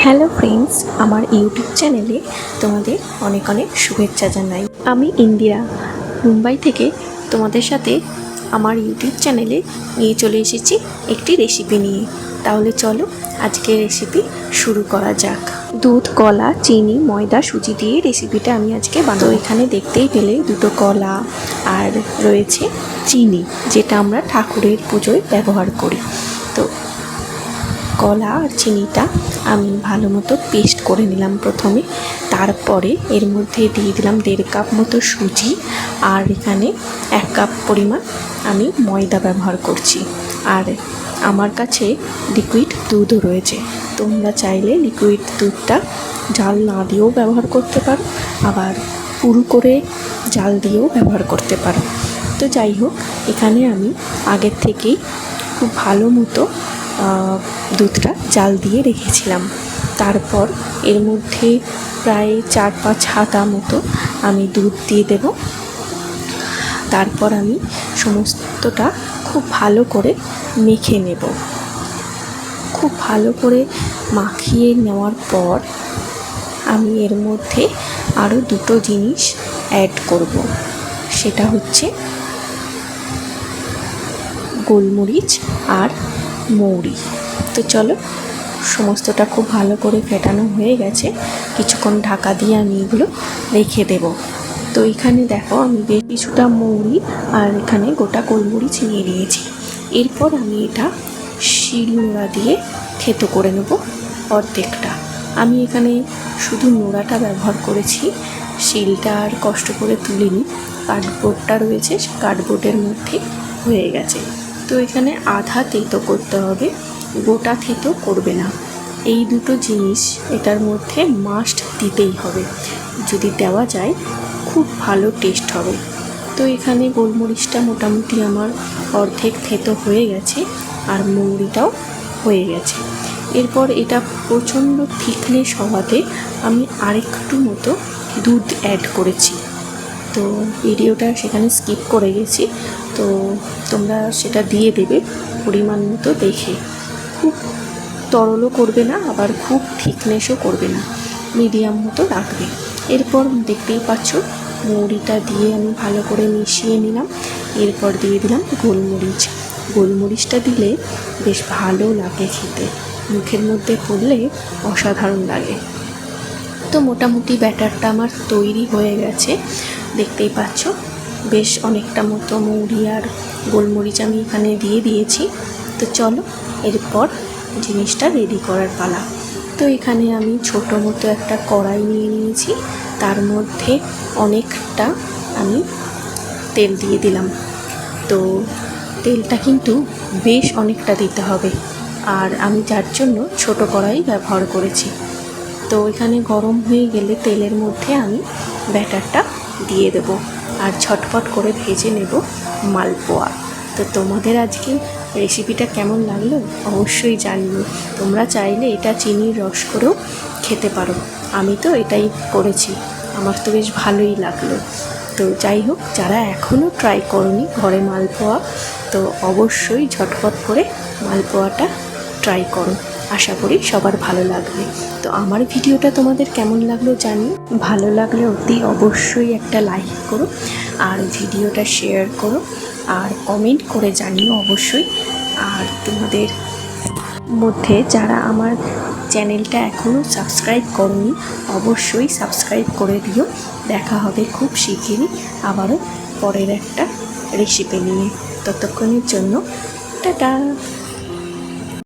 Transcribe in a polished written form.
Hello friends, আমার YouTube চ্যানেলে তোমাদের অনেক অনেক শুভেচ্ছা জানাই। আমি ইন্দিরা মুম্বাই থেকে তোমাদের সাথে আমার ইউটিউব চ্যানেলে নিয়ে চলে এসেছি একটি রেসিপি নিয়ে। তাহলে চলো আজকের রেসিপি শুরু করা যাক। দুধ, কলা, চিনি, ময়দা, সুজি দিয়ে রেসিপিটা আমি আজকে বানাবো। এখানে দেখতেই পেলে দুটো কলা আর রয়েছে চিনি, যেটা আমরা ঠাকুরের পুজোয় ব্যবহার করি। তো কলা আর চিনিটা আমি ভালো মতো পেস্ট করে নিলাম প্রথমে। তারপরে এর মধ্যে দিয়ে দিলাম 1.5 কাপ মতো সুজি, আর এখানে 1 কাপ পরিমাণ আমি ময়দা ব্যবহার করছি। আর আমার কাছে লিকুইড দুধও রয়েছে। তোমরা চাইলে লিকুইড দুধটা জাল না দিয়েও ব্যবহার করতে পারো, আবার পুরু করে জাল দিয়েও ব্যবহার করতে পারো। তো যাই হোক, এখানে আমি আগের থেকেই খুব ভালো মতো দুধটা জাল দিয়ে রেখেছিলাম। তারপর এর মধ্যে প্রায় 4-5 হাতা মতো আমি দুধ দিয়ে দেব। তারপর আমি সমস্তটা খুব ভালো করে মেখে নেব। খুব ভালো করে মাখিয়ে নেওয়ার পর আমি এর মধ্যে আরও দুটো জিনিস অ্যাড করব। সেটা হচ্ছে গোলমরিচ আর মৌরি। তো চলো, সমস্তটা খুব ভালো করে ফেটানো হয়ে গেছে। কিছুক্ষণ ঢাকা দিয়ে আমি এগুলো রেখে দেব। তো এখানে দেখো, আমি বেশ কিছুটা মৌরি আর এখানে গোটা গোলমরিচ নিয়ে নিয়েছি। এরপর আমি এটা শিলনোড়া দিয়ে থেতো করে নেব অর্ধেকটা। আমি এখানে শুধু নোড়াটা ব্যবহার করেছি, শিলটা আর কষ্ট করে তুলিনি। কার্ডবোর্ডটা রয়েছে, সে কার্ডবোর্ডের মধ্যে হয়ে গেছে। তো এখানে আধা থেতো করতে হবে, গোটা থেতো করবে না। এই দুটো জিনিস এটার মধ্যে মাস্ট দিতেই হবে। যদি দেওয়া যায় খুব ভালো টেস্ট হবে। তো এখানে গোলমরিচটা মোটামুটি আমার অর্ধেক থেতো হয়ে গেছে, আর মৌরিটাও হয়ে গেছে। এরপর এটা প্রচণ্ড থিকনেস হওয়াতে আমি আরেকটু মতো দুধ অ্যাড করেছি। তো ভিডিওটা সেখানে স্কিপ করে গেছি, তো তোমরা সেটা দিয়ে দেবে পরিমাণ মতো দেখে। খুব তরলও করবে না, আবার খুব থিকনেসও করবে না, মিডিয়াম মতো রাখবে। এরপর দেখতেই পাচ্ছ মৌরিটা দিয়ে আমি ভালো করে মিশিয়ে নিলাম। এরপর দিয়ে দিলাম গোলমরিচ। গোলমরিচটা দিলে বেশ ভালো লাগে খেতে, মুখের মধ্যে পড়লে অসাধারণ লাগে। তো মোটামুটি ব্যাটারটা আমার তৈরি হয়ে গেছে, দেখতেই পাচ্ছ। বেশ অনেকটা মতো মৌরি আর গোলমরিচ আমি এখানে দিয়ে দিয়েছি। তো চলো, এরপর জিনিসটা রেডি করার পালা। তো এখানে আমি ছোটো মতো একটা কড়াই নিয়ে নিয়েছি, তার মধ্যে অনেকটা আমি তেল দিয়ে দিলাম। তো তেলটা কিন্তু বেশ অনেকটা দিতে হবে, আর আমি যার জন্য ছোটো কড়াই ব্যবহার করেছি। তো এখানে গরম হয়ে গেলে তেলের মধ্যে আমি ব্যাটারটা দিয়ে দেব, আর ঝটপট করে ভেজে নেব মালপোয়া। তো তোমাদের আজকে রেসিপিটা কেমন লাগলো অবশ্যই জানিও। তোমরা চাইলে এটা চিনির রস করেও খেতে পারো। আমি তো এটাই করেছি, আমার তো বেশ ভালোই লাগলো। তো যাই হোক, যারা এখনও ট্রাই করোনি ঘরে মালপোয়া, তো অবশ্যই ঝটপট করে মালপোয়াটা ট্রাই করো। আশা করি সবার ভালো লাগবে। তো আমার ভিডিওটা তোমাদের কেমন লাগলো জানি। ভালো লাগলে অতি অবশ্যই একটা লাইক করো, আর ভিডিওটা শেয়ার করো, আর কমেন্ট করে জানিও অবশ্যই। আর তোমাদের মধ্যে যারা আমার চ্যানেলটা এখনও সাবস্ক্রাইব করোনি, অবশ্যই সাবস্ক্রাইব করে দিও। দেখা হবে খুব শিগগিরই আবারও পরের একটা রেসিপি নিয়ে। ততক্ষণের জন্য টাটা।